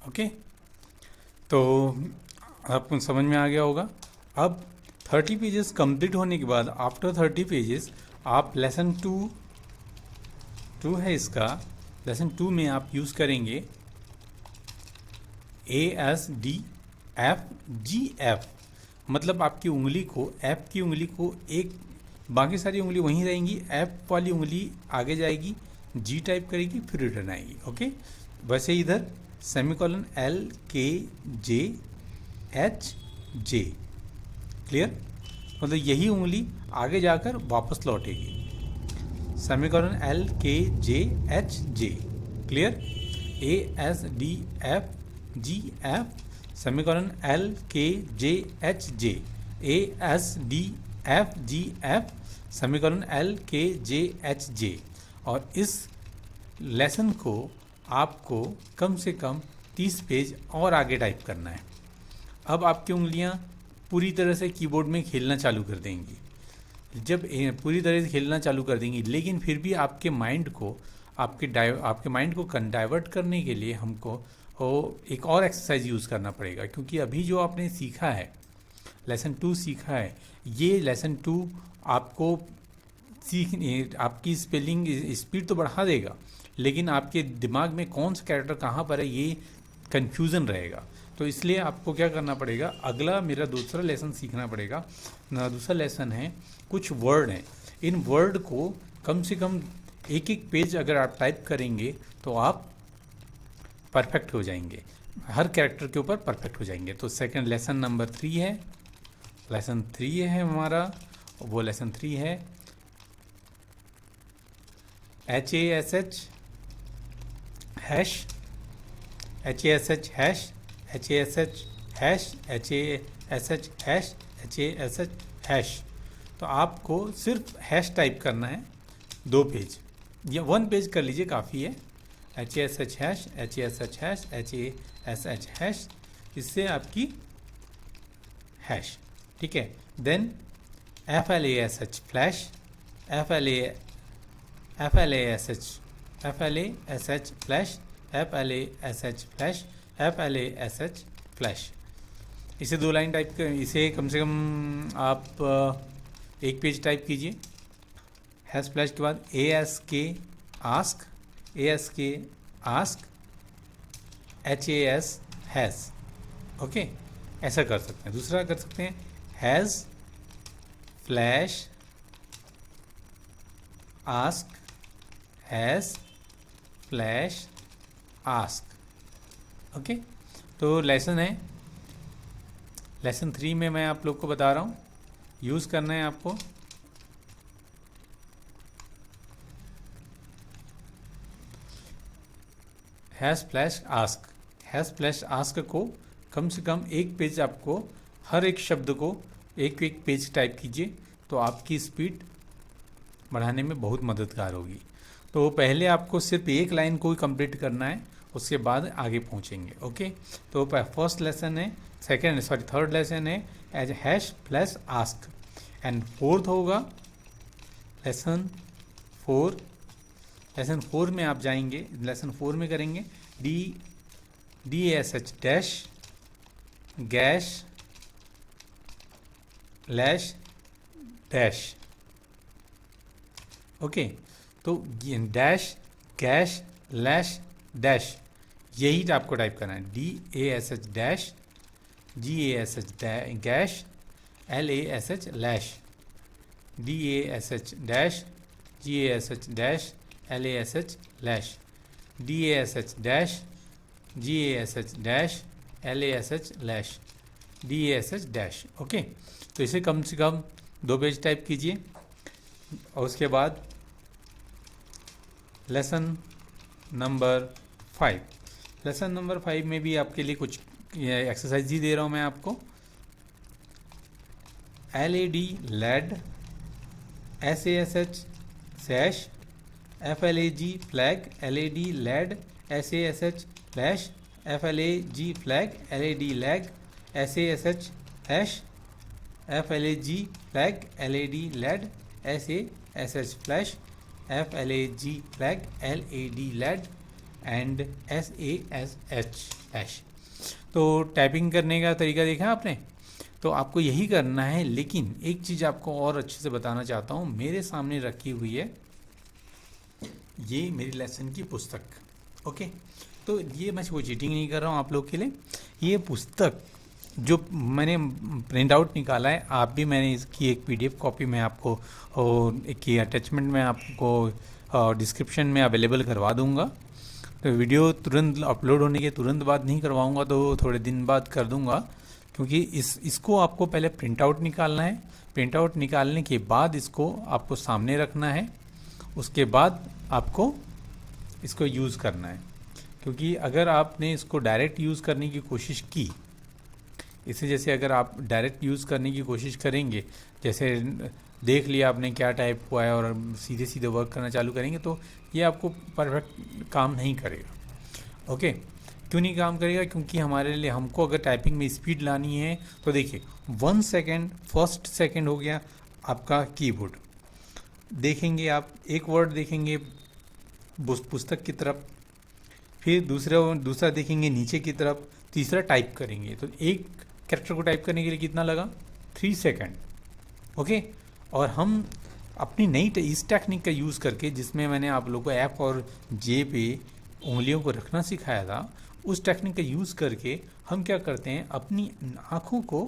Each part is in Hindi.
ओके, तो आपको समझ में आ गया होगा। अब 30 पेजेस कंप्लीट होने के बाद आफ्टर 30 पेजेस आप लेसन टू है इसका, लेसन 2 में आप यूज़ करेंगे ASDFGF। मतलब आपकी उंगली को, एफ की उंगली को एक, बाकी सारी उंगली वहीं रहेंगी, एफ वाली उंगली आगे जाएगी, जी टाइप करेगी, फिर रिटर्न आएगी। ओके, वैसे इधर सेमीकोलन LKJHJ। क्लियर? मतलब यही उंगली आगे जाकर वापस लौटेगी, semicolon LKJHJ। Clear? ASDFGF semicolon LKJHJ, ASDFGF semicolon LKJHJ। और इस लेसन को आपको कम से कम 30 पेज और आगे टाइप करना है। अब आपकी उंगलियां पूरी तरह से कीबोर्ड में खेलना चालू कर देंगी। जब पूरी तरह से खेलना चालू कर देंगी, लेकिन फिर भी आपके माइंड को डाइवर्ट करने के लिए हमको एक और एक्सरसाइज यूज़ करना पड़ेगा, क्योंकि अभी जो आपने सीखा है, लेसन 2 सीखा है, ये लेसन 2 आपको आपकी स्पेलिंग स्पीड तो बढ़ा देगा, लेकिन आपके दिमाग में कौन सा कैरेक्टर कहाँ पर है ये कन्फ्यूज़न रहेगा। तो इसलिए आपको क्या करना पड़ेगा, अगला मेरा दूसरा लेसन सीखना पड़ेगा। दूसरा लेसन है, कुछ वर्ड हैं, इन वर्ड को कम से कम एक एक पेज अगर आप टाइप करेंगे तो आप परफेक्ट हो जाएंगे, हर कैरेक्टर के ऊपर परफेक्ट हो जाएंगे। तो सेकंड लेसन नंबर 3 है, लेसन 3 है हमारा, वो लेसन 3 है HASH hash, HASH hash, HASH hash, HASH hash, HASH hash. तो आपको सिर्फ हैश टाइप करना है 2 पेज या 1 पेज कर लीजिए, काफ़ी है। HASH hash, HASH hash, HASH hash, इससे आपकी हैश, ठीक है। Then FLASH flash, FLASH flash, FLASH flash, FLASH flash. इसे 2 लाइन टाइप कर, इसे कम से कम आप 1 पेज टाइप कीजिए। हैश फ्लैश के बाद ASK ask, ASK ask, HAS has. Okay, ऐसा कर सकते हैं। दूसरा कर सकते हैं has flash ask, has flash ask. Okay, तो लेसन है, लेसन 3 में मैं आप लोग को बता रहा हूँ, यूज़ करना है आपको hash flash ask. Hash flash ask को कम से कम 1 पेज, आपको हर एक शब्द को एक एक पेज टाइप कीजिए, तो आपकी स्पीड बढ़ाने में बहुत मददगार होगी। तो पहले आपको सिर्फ 1 लाइन को ही कंप्लीट करना है, उसके बाद आगे पहुंचेंगे। ओके, तो फर्स्ट लेसन है, थर्ड लेसन है as hash flash ask. And fourth होगा लेसन 4। लेसन 4 में आप जाएंगे, लेसन 4 में करेंगे DASH dash gash lash dash. Okay, तो डैश गैश लैश डैश, यही आपको टाइप करना है। DASH dash, GASH gash, LASH lash, DASH dash, GASH dash, LASH lash, DASH dash, GASH dash, LASH lash, DASH dash. Okay, तो इसे कम से कम 2 पेज टाइप कीजिए। और उसके बाद लेसन नंबर 5, लेसन नंबर 5 में भी आपके लिए कुछ एक्सरसाइज ही दे रहा हूँ मैं आपको। LAD lad, SASH sash, FLAG flag, LAD lad, SASH flash, FLAG flag, LAD lag, SASH hash, FLAG flag, LAD lad, SASH flash, FLAG flag, LAD lad, and SASH। तो टाइपिंग करने का तरीका देखा आपने, तो आपको यही करना है। लेकिन एक चीज़ आपको और अच्छे से बताना चाहता हूँ, मेरे सामने रखी हुई है ये मेरी लेसन की पुस्तक। ओके, तो ये मैं कोई चीटिंग नहीं कर रहा हूँ आप लोग के लिए। ये पुस्तक जो मैंने प्रिंट आउट निकाला है, आप भी, मैंने इसकी एक PDF कॉपी में आपको एक अटैचमेंट में आपको डिस्क्रिप्शन में अवेलेबल करवा दूंगा। तो वीडियो तुरंत अपलोड होने के तुरंत बाद नहीं करवाऊंगा, तो थोड़े दिन बाद कर दूंगा, क्योंकि इसको आपको पहले प्रिंट आउट निकालना है। प्रिंट आउट निकालने के बाद इसको आपको सामने रखना है, उसके बाद आपको इसको यूज़ करना है। क्योंकि अगर आपने इसको डायरेक्ट यूज़ करने की कोशिश की, इसे जैसे अगर आप डायरेक्ट यूज़ करने की कोशिश करेंगे, जैसे देख लिया आपने क्या टाइप हुआ है और सीधे सीधे वर्क करना चालू करेंगे, तो ये आपको परफेक्ट काम नहीं करेगा। ओके, क्यों नहीं काम करेगा? क्योंकि हमारे लिए, हमको अगर टाइपिंग में स्पीड लानी है तो देखिए 1 सेकेंड, फर्स्ट सेकेंड हो गया आपका कीबोर्ड, देखेंगे आप एक वर्ड देखेंगे पुस्तक की तरफ, फिर दूसरा देखेंगे नीचे की तरफ, तीसरा टाइप करेंगे। तो एक कैरेक्टर को टाइप करने के लिए कितना लगा? 3 सेकेंड। ओके, और हम अपनी नई इस टेक्निक का यूज़ करके, जिसमें मैंने आप लोगों को F और J पे उंगलियों को रखना सिखाया था, उस टेक्निक का यूज़ करके हम क्या करते हैं, अपनी आँखों को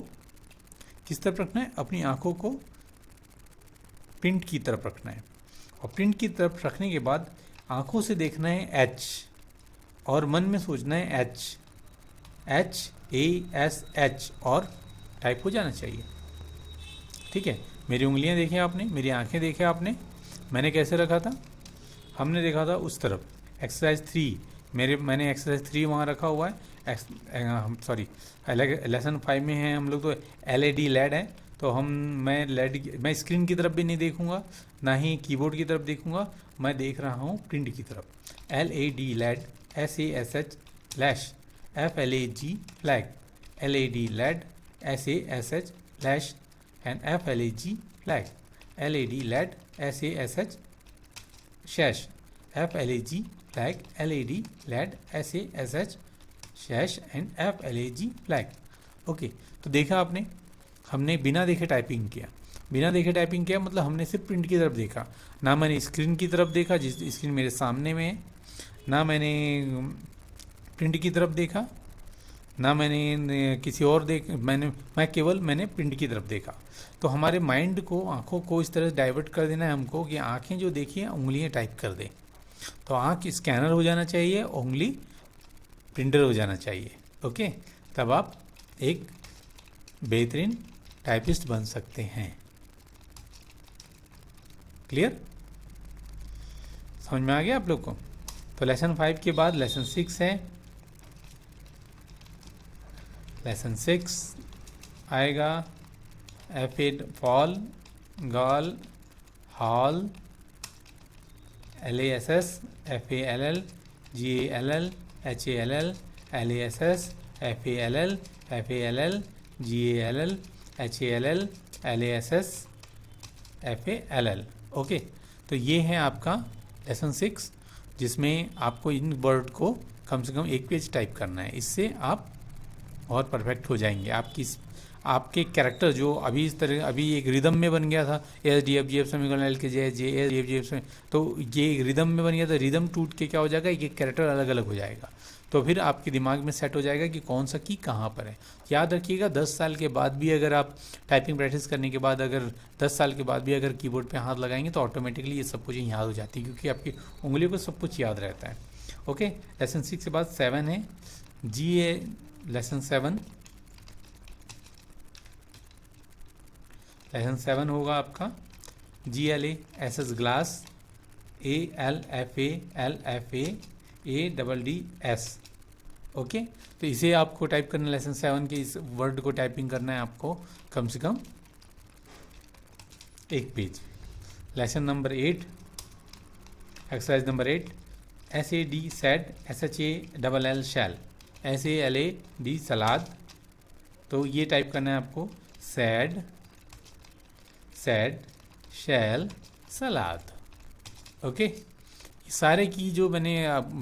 किस तरफ रखना है? अपनी आँखों को प्रिंट की तरफ रखना है, और प्रिंट की तरफ रखने के बाद आँखों से देखना है H, और मन में सोचना है HASH, और टाइप हो जाना चाहिए। ठीक है, मेरी उंगलियां देखी आपने, मेरी आंखें देखे आपने, मैंने कैसे रखा था? हमने देखा था उस तरफ। एक्सरसाइज 3 मैंने एक्सरसाइज 3 वहाँ रखा हुआ है। सॉरी, लेसन 5 में है हम लोग, तो LED LED है, तो मैं स्क्रीन की तरफ भी नहीं देखूंगा, ना ही कीबोर्ड की तरफ देखूंगा, मैं देख रहा हूँ प्रिंट की तरफ। LED LED SASH lash FLAG flag, LED LED SASH lash and FLAG flag, LED LED SASH sash, FLAG flag, LED LED SASH sash and FLAG flag. Okay, तो देखा आपने, हमने बिना देखे टाइपिंग किया। बिना देखे टाइपिंग किया मतलब हमने सिर्फ प्रिंट की तरफ देखा, ना मैंने स्क्रीन की तरफ देखा, जिस स्क्रीन मेरे सामने में है, ना मैंने प्रिंट की तरफ देखा, ना मैंने किसी और मैंने प्रिंट की तरफ देखा। तो हमारे माइंड को, आंखों को इस तरह से डाइवर्ट कर देना है हमको कि आंखें जो देखिए उंगलियां टाइप कर दें। तो आंख स्कैनर हो जाना चाहिए, उंगली प्रिंटर हो जाना चाहिए। ओके, तब आप एक बेहतरीन टाइपिस्ट बन सकते हैं। क्लियर? समझ में आ गया आप लोग को? तो लेसन 5 के बाद लेसन 6 है। लेसन 6 आएगा एफिड fall, gall, hall, LASS, FALL, GALL, HALL, LASS, FALL, FALL, GALL, HALL, LASS, FALL। Okay, तो ये है आपका लेसन 6, जिसमें आपको इन वर्ड को कम से कम एक पेज टाइप करना है। इससे आप और परफेक्ट हो जाएंगे। आपके कैरेक्टर जो अभी इस तरह, अभी एक रिदम में बन गया था, SDFGF LKJ, तो ये एक रिदम में बन गया था। रिदम टूट के क्या हो जाएगा, एक कैरेक्टर अलग अलग हो जाएगा। तो फिर आपके दिमाग में सेट हो जाएगा कि कौन सा की कहाँ पर है। याद रखिएगा, 10 साल के बाद भी अगर आप टाइपिंग प्रैक्टिस करने के बाद, अगर 10 साल के बाद भी अगर कीबोर्ड पे हाथ लगाएंगे तो ऑटोमेटिकली ये सब कुछ याद हो जाती है, क्योंकि आपकी उंगलियों को सब कुछ याद रहता है। ओके, लेसन 6 के बाद 7 है GA। लेसन 7 होगा आपका GLASS ग्लास, ALFALFAADDS। ओके, तो इसे आपको टाइप करना, लेसन 7 के इस वर्ड को टाइपिंग करना है आपको कम से कम एक page. Lesson number 8, exercise number 8, SAD sad, SHALL शैल, SALAD सलाद। तो ये टाइप करना है आपको, सैड शैल सलाद। ओके, सारे की जो मैंने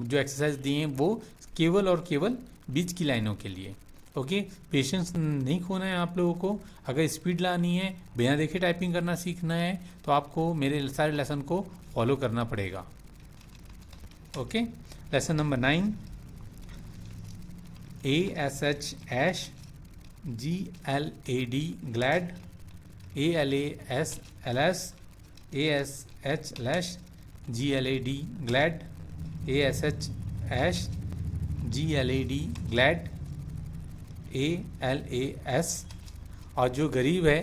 जो एक्सरसाइज दिए हैं वो केवल और केवल बीच की लाइनों के लिए। ओके, पेशेंस नहीं खोना है आप लोगों को। अगर स्पीड लानी है, बिना देखे टाइपिंग करना सीखना है, तो आपको मेरे सारे लेसन को फॉलो करना पड़ेगा। ओके, लेसन नंबर 9, ASH ऐश, GLAD glad, ALAS LS, ASH लैश, GLAD ग्लैड, ASH ऐश, GLAD ग्लैड, ALAS। और जो गरीब है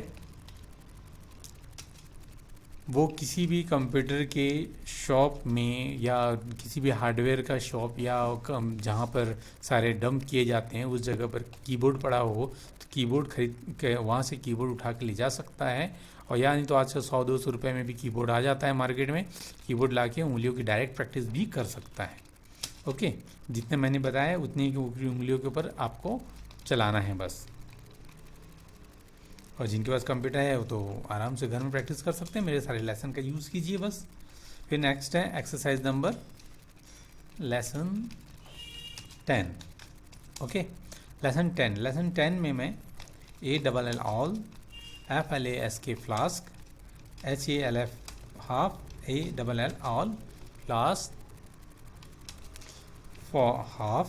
वो किसी भी कंप्यूटर के शॉप में या किसी भी हार्डवेयर का शॉप या जहाँ पर सारे डंप किए जाते हैं उस जगह पर कीबोर्ड पड़ा हो तो कीबोर्ड खरीद के वहाँ से कीबोर्ड उठा के ले जा सकता है। और या नहीं तो आजकल 100-200 रुपये में भी कीबोर्ड आ जाता है मार्केट में। कीबोर्ड ला के उंगलियों की डायरेक्ट प्रैक्टिस भी कर सकता है। ओके, जितने मैंने बताया उतनी ही उंगलियों के ऊपर आपको चलाना है बस। और जिनके पास कंप्यूटर है वो तो आराम से घर में प्रैक्टिस कर सकते हैं, मेरे सारे लेसन का यूज़ कीजिए बस। फिर नेक्स्ट है exercise number lesson 10। Okay, lesson 10 में मैं ALL all, FLASK flask, HALF half, ALL all, flask for half,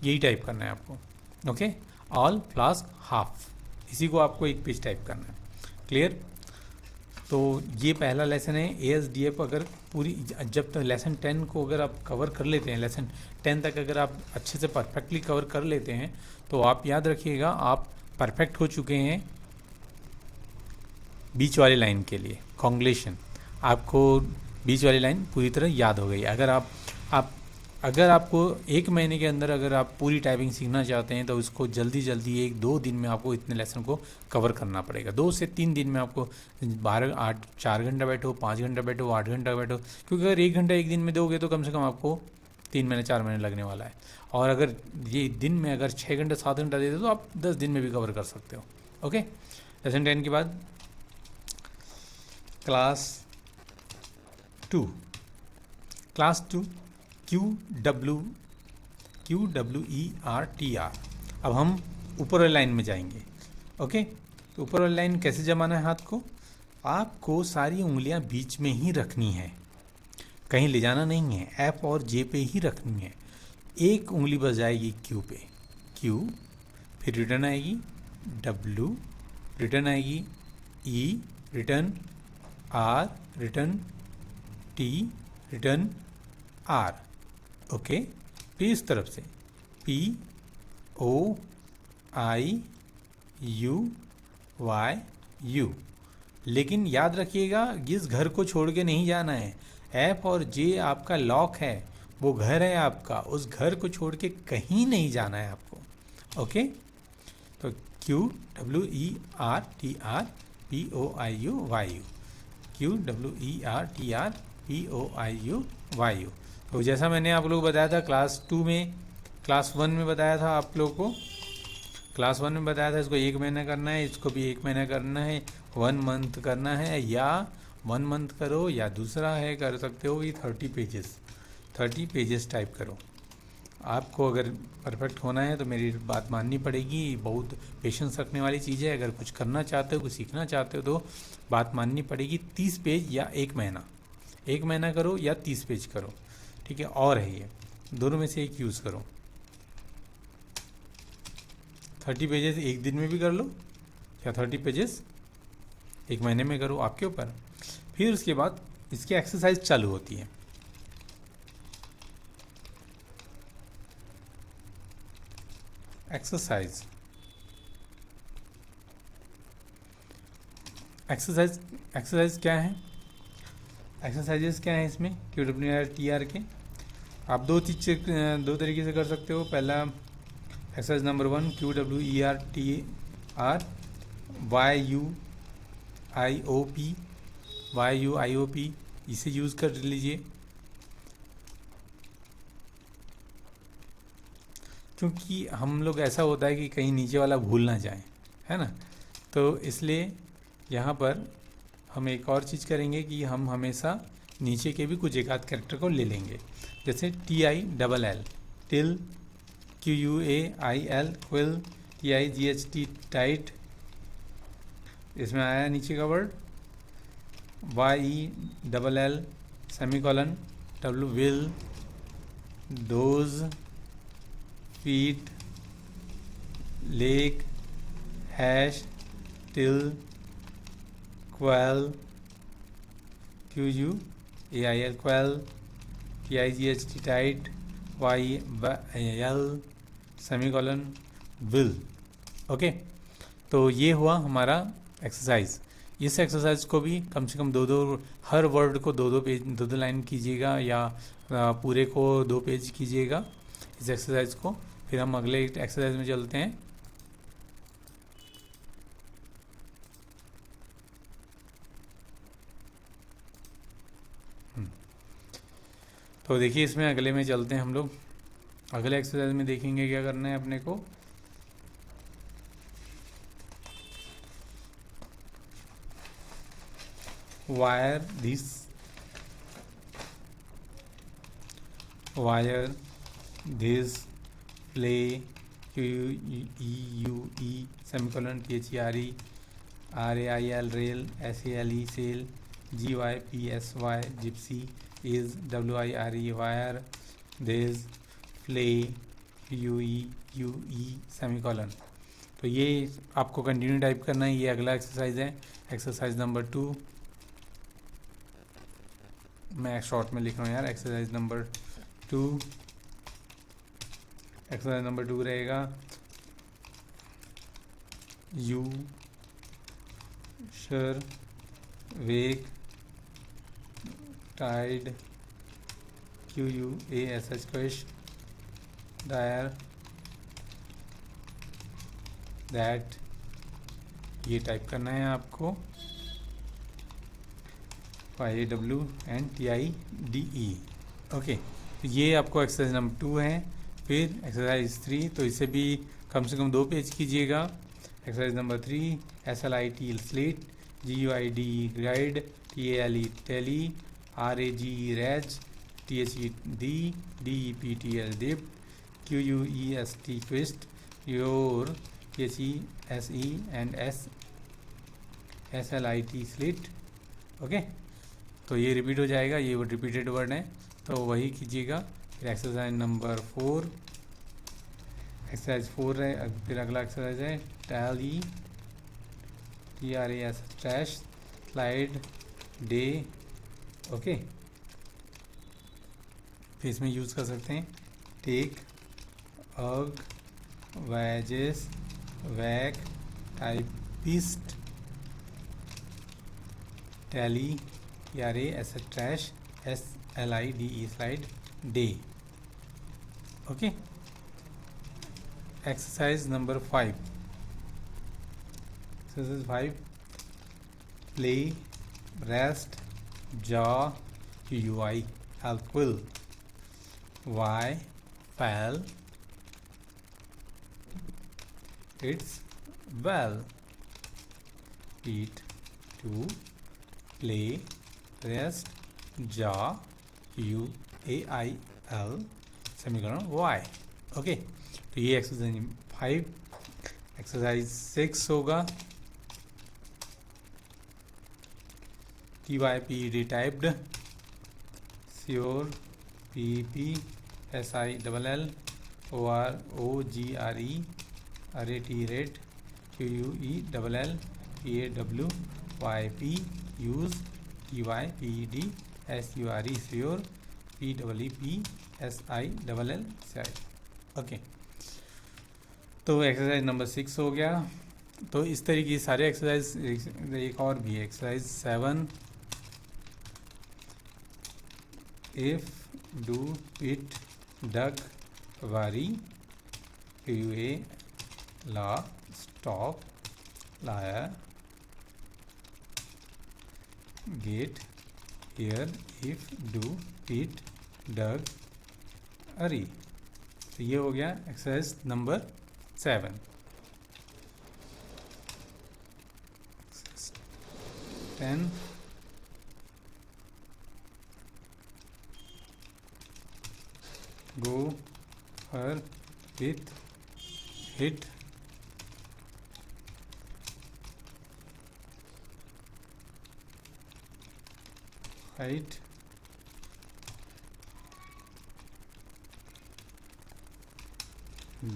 यही टाइप करना है आपको। ओके, ऑल, फ्लास्क, हाफ, इसी को आपको एक पेज टाइप करना है। क्लियर? तो ये पहला लेसन है ASDF। अगर पूरी जब तक लेसन 10 को अगर आप कवर कर लेते हैं, लेसन 10 तक अगर आप अच्छे से परफेक्टली कवर कर लेते हैं तो आप याद रखिएगा आप परफेक्ट हो चुके हैं बीच वाली लाइन के लिए। कॉन्ग्लेशन, आपको बीच वाली लाइन पूरी तरह याद हो गई। अगर आपको 1 महीने के अंदर अगर आप पूरी टाइपिंग सीखना चाहते हैं तो उसको जल्दी 1-2 दिन में आपको इतने लेसन को कवर करना पड़ेगा। 2 से 3 दिन में आपको 4 घंटा बैठो, 5 घंटा बैठो, 8 घंटा बैठो, क्योंकि अगर 1 घंटा एक दिन में दोगे तो कम से कम आपको 3 महीने 4 महीने लगने वाला है। और अगर ये दिन में अगर 6 घंटा 7 घंटा देते तो आप 10 दिन में भी कवर कर सकते हो। ओके, लेसन 10 के बाद क्लास 2 QWERTR। अब हम ऊपर वाली लाइन में जाएंगे। ओके, तो ऊपर वाली लाइन कैसे जमाना है हाथ को? आपको सारी उंगलियां बीच में ही रखनी है, कहीं ले जाना नहीं है, F और J पे ही रखनी है। एक उंगली बस जाएगी Q पे, Q, फिर रिटर्न आएगी W, रिटर्न आएगी E, return R, return T, return R। Okay, फिर इस तरफ से P O I U Y U। लेकिन याद रखिएगा इस घर को छोड़ के नहीं जाना है। F और J आपका लॉक है, वो घर है आपका, उस घर को छोड़ के कहीं नहीं जाना है आपको। ओके, तो QWERTR POIUYU, QWERTR POIUYU। तो जैसा मैंने आप लोग को बताया था क्लास 1 में बताया था आप लोग को, क्लास 1 में बताया था इसको 1 महीना करना है, इसको भी 1 महीना करना है, 1 मंथ करना है, या 1 मंथ करो या दूसरा है कर सकते हो ये 30 पेजेस टाइप करो। आपको अगर परफेक्ट होना है तो मेरी बात माननी पड़ेगी। बहुत पेशेंस रखने वाली चीज़ है। अगर कुछ करना चाहते हो, कुछ सीखना चाहते हो तो बात माननी पड़ेगी। 30 पेज या 1 महीना करो या 30 पेज करो, ठीक है। और है ये दोनों में से एक यूज़ करो। 30 पेजेस एक दिन में भी कर लो या 30 पेजेस 1 महीने में करो, आपके ऊपर। फिर उसके बाद इसकी एक्सरसाइज चालू होती है। एक्सरसाइज क्या है? एक्सरसाइजेस क्या है इसमें QWERTR के? आप दो तरीके से कर सकते हो। पहला एक्सरसाइज नंबर 1 QWERTR YUIOP, इसे यूज़ कर लीजिए, क्योंकि हम लोग ऐसा होता है कि कहीं नीचे वाला भूल ना जाए, है ना। तो इसलिए यहाँ पर हम एक और चीज़ करेंगे कि हम हमेशा नीचे के भी कुछ एक आध कैरेक्टर को ले लेंगे, जैसे TILL till, QUAIL quill, TIGHT tight, इसमें आया नीचे का word, YELL semicolon, W will, dose, feet, lake, hash, till, quail, QUAIL quail, TIGHT tight, YEL semicolon, will. Okay, तो ये हुआ हमारा एक्सरसाइज। इस एक्सरसाइज को भी कम से कम हर वर्ड को दो दो लाइन कीजिएगा, या पूरे को 2 पेज कीजिएगा इस एक्सरसाइज को। फिर हम अगले एक्सरसाइज में चलते हैं। तो देखिए, इसमें अगले में चलते हैं हम लोग। अगले एक्सरसाइज में देखेंगे क्या करना है अपने को। wire this play, QUEUE semicolon, THERE RAIL rail, SALE sail, GYPSY gypsy, is WIRE wire, this play, QUEUE semicolon. तो ये आपको कंटिन्यू टाइप करना है। ये अगला एक्सरसाइज है, एक्सरसाइज नंबर 2। मैं शॉर्ट में लिख रहा हूँ यार, एक्सरसाइज नंबर 2। एक्सरसाइज नंबर 2 रहेगा usher wake tide, QUASH quash, dire, that. ये टाइप करना है आपको, YAW एंड TIDE। ओके, तो ये आपको एक्सरसाइज नंबर 2 है। फिर एक्सरसाइज 3, तो इसे भी कम से कम 2 पेज कीजिएगा। Exercise number 3, SLIT slate, GUIDE guide, TALE tally, RAGE rage, THED DEPTL dip, QUEST quest, your THESE and SLIT slit. Okay, तो ये रिपीट हो जाएगा, ये रिपीटेड वर्ड है, तो वही कीजिएगा। फिर एक्सरसाइज नंबर 4, एक्सरसाइज 4 है। फिर अगला एक्सरसाइज है tally, TRAS trash, slide, day. Okay, फिर इसमें यूज़ कर सकते हैं टेक, अग, wedges, whack, typist, tally, TRAS trash, SLIDE slide, day. Okay, exercise number 5। Exercise 5, play, rest, jaw, UI quill, Y pal, it's well, eat, to, play, rest, jaw, UAIL semicolon Y। Okay, तो ये एक्सरसाइज 5। एक्सरसाइज 6 होगा TYPED typed, sure, PPSILL, OROGRE RAT rate, QUELL PAWYP use, TYPED SURE sure, PEEPSILL side. Okay, तो एक्सरसाइज नंबर 6 हो गया। तो इस तरीके की सारे एक्सरसाइज, एक और भी है exercise 7, if, do, it, duck, wary, QA ला, stop, liar, get, here, if, do, it, duck, अरी। तो ये हो गया exercise number 7। 10 go her with hit height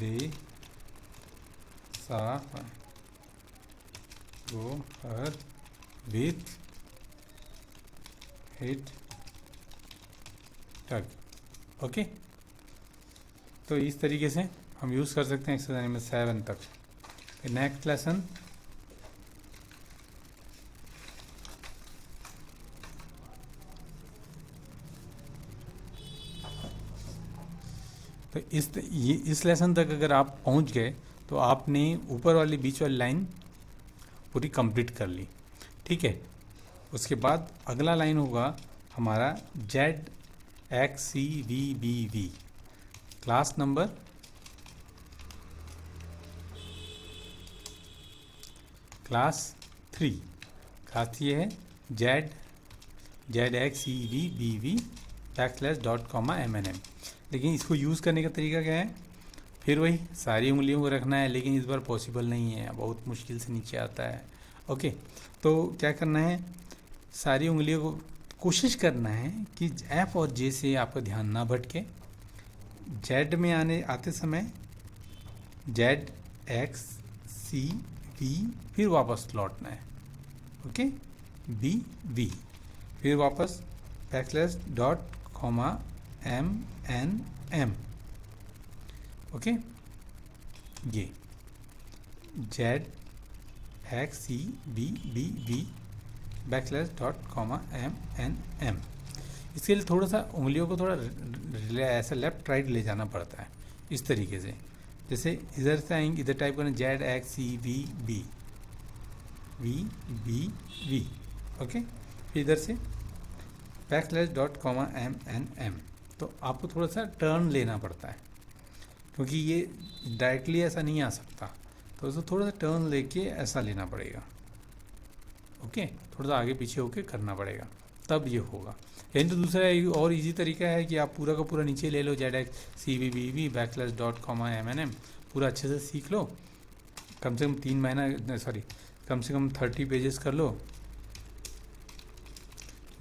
they saw go her with hit tug. Okay, तो इस तरीके से हम यूज़ कर सकते हैं एक्सरसाइज नंबर 7 तक. नेक्स्ट लेसन तो इस लेसन तक अगर आप पहुंच गए तो आपने ऊपर वाली बीच वाली लाइन पूरी कंप्लीट कर ली. ठीक है, उसके बाद अगला लाइन होगा हमारा ZXCVBV क्लास नंबर क्लास 3 ये है ZXCVBV \.MNM. लेकिन इसको यूज़ करने का तरीका क्या है, फिर वही सारी उंगलियों को रखना है, लेकिन इस बार पॉसिबल नहीं है, बहुत मुश्किल से नीचे आता है. ओके, तो क्या करना है, सारी उंगलियों को कोशिश करना है कि F और J से आपका ध्यान ना भटके. Z में आते समय ZXCV फिर वापस लौटना है. ओके, BV फिर वापस \.MNM. ओके, ये ZXCVBV \.MNM. इसके लिए थोड़ा सा उंगलियों को थोड़ा ऐसा लेफ्ट राइट ले जाना पड़ता है इस तरीके से. जैसे इधर से आएंगे, इधर टाइप करें ZXCVB VBV. ओके, फिर इधर से \.MNM. तो आपको थोड़ा सा टर्न लेना पड़ता है क्योंकि ये डायरेक्टली ऐसा नहीं आ सकता, तो उसको थोड़ा सा टर्न लेके ऐसा लेना पड़ेगा. ओके, थोड़ा सा आगे पीछे होके करना पड़ेगा, तब ये होगा. यानी तो दूसरा और इजी तरीका है कि आप पूरा का पूरा नीचे ले लो ZXCVBV \.MNM. पूरा अच्छे से सीख लो, कम से कम 3 महीना कम से कम 30 पेजेस कर लो,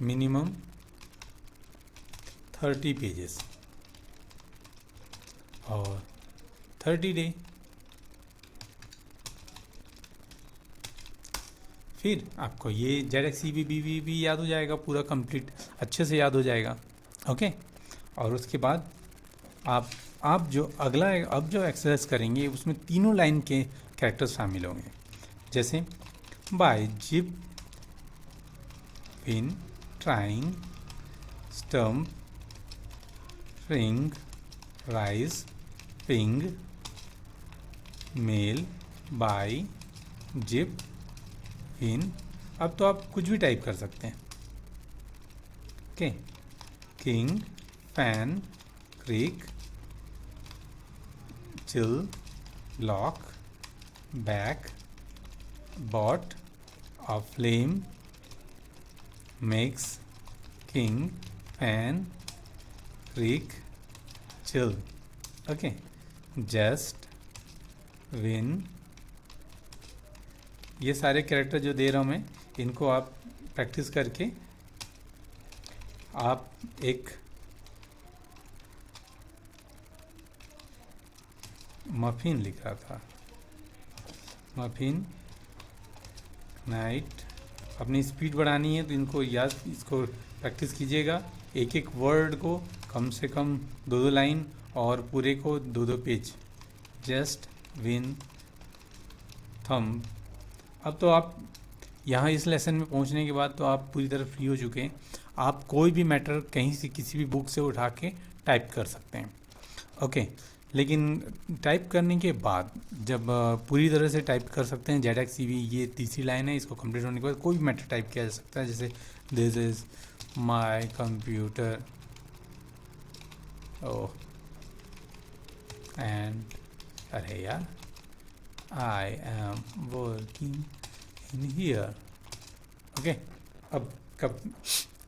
मिनिमम 30 पेजेस और 30 डे. फिर आपको ये ZXCVBV भी याद हो जाएगा, पूरा कंप्लीट अच्छे से याद हो जाएगा. ओके, और उसके बाद आप जो अब जो एक्सरसाइज करेंगे उसमें तीनों लाइन के कैरेक्टर्स शामिल होंगे. जैसे by zip pin trying stump ring rise ping mail by zip pin. अब तो आप कुछ भी टाइप कर सकते हैं. Okay, king fan crick chill lock back bot off flame makes king fan crick chill. Okay, just win. ये सारे कैरेक्टर जो दे रहा हूँ मैं, इनको आप प्रैक्टिस करके आप एक मफिन लिख रहा था, मफिन नाइट. अपनी स्पीड बढ़ानी है तो इसको प्रैक्टिस कीजिएगा. एक एक वर्ड को कम से कम 2-2 लाइन और पूरे को 2-2 पेज. Just win thumb. अब तो आप यहाँ इस लेसन में पहुँचने के बाद तो आप पूरी तरह फ्री हो चुके हैं. आप कोई भी मैटर कहीं से किसी भी बुक से उठा के टाइप कर सकते हैं. ओके, लेकिन टाइप करने के बाद जब पूरी तरह से टाइप कर सकते हैं ZXCV, ये तीसरी लाइन है, इसको कंप्लीट होने के बाद कोई भी मैटर टाइप किया जा सकता है. जैसे this is my computer oh and अरे यार I am working in here. Okay. अब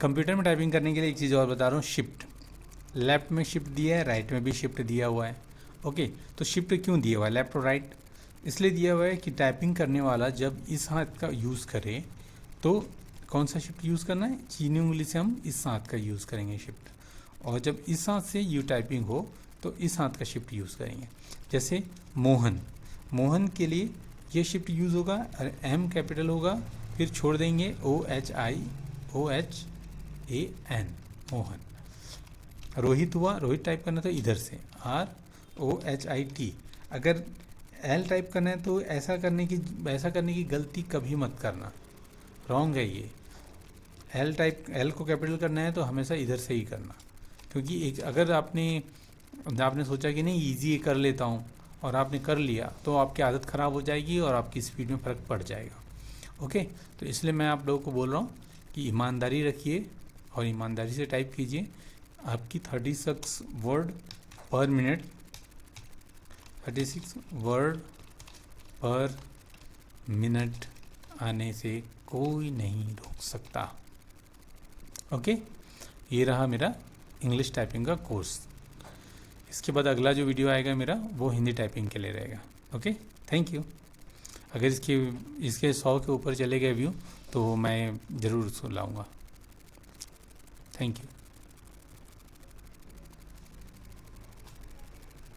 कंप्यूटर में टाइपिंग करने के लिए एक चीज़ और बता रहा हूँ, शिफ्ट। लेफ्ट में शिफ्ट दिया है, राइट में भी शिफ्ट दिया हुआ है। ओके, तो शिफ्ट क्यों दिया हुआ है लेफ्ट और राइट? इसलिए दिया हुआ है कि टाइपिंग करने वाला जब इस हाथ का यूज़ करे तो कौन सा शिफ्ट यूज़ करना है, चीनी उंगली से हम इस हाथ का यूज़ करेंगे शिफ्ट, और जब इस हाथ से यू टाइपिंग हो तो इस हाथ का शिफ्ट यूज़ करेंगे। जैसे मोहन, मोहन के लिए ये शिफ्ट यूज़ होगा, एम कैपिटल होगा, फिर छोड़ देंगे OHAN, मोहन। रोहित हुआ, रोहित टाइप करना तो इधर से ROHIT। अगर एल टाइप करना है तो ऐसा करने की गलती कभी मत करना, रॉन्ग है ये। एल को कैपिटल करना है तो हमेशा इधर से ही करना, क्योंकि एक अगर आपने सोचा कि नहीं इजी कर लेता हूँ और आपने कर लिया तो आपकी आदत ख़राब हो जाएगी और आपकी स्पीड में फ़र्क पड़ जाएगा। ओके, तो इसलिए मैं आप लोगों को बोल रहा हूँ कि ईमानदारी रखिए और ईमानदारी से टाइप कीजिए। आपकी 36 वर्ड पर मिनट, 36 वर्ड पर मिनट आने से कोई नहीं रोक सकता। ओके, ये रहा मेरा इंग्लिश टाइपिंग का कोर्स। इसके बाद अगला जो वीडियो आएगा मेरा वो हिंदी टाइपिंग के लिए रहेगा। Okay, thank you. अगर इसके 100 के ऊपर चले गए व्यू तो मैं ज़रूर लाऊंगा। Thank you.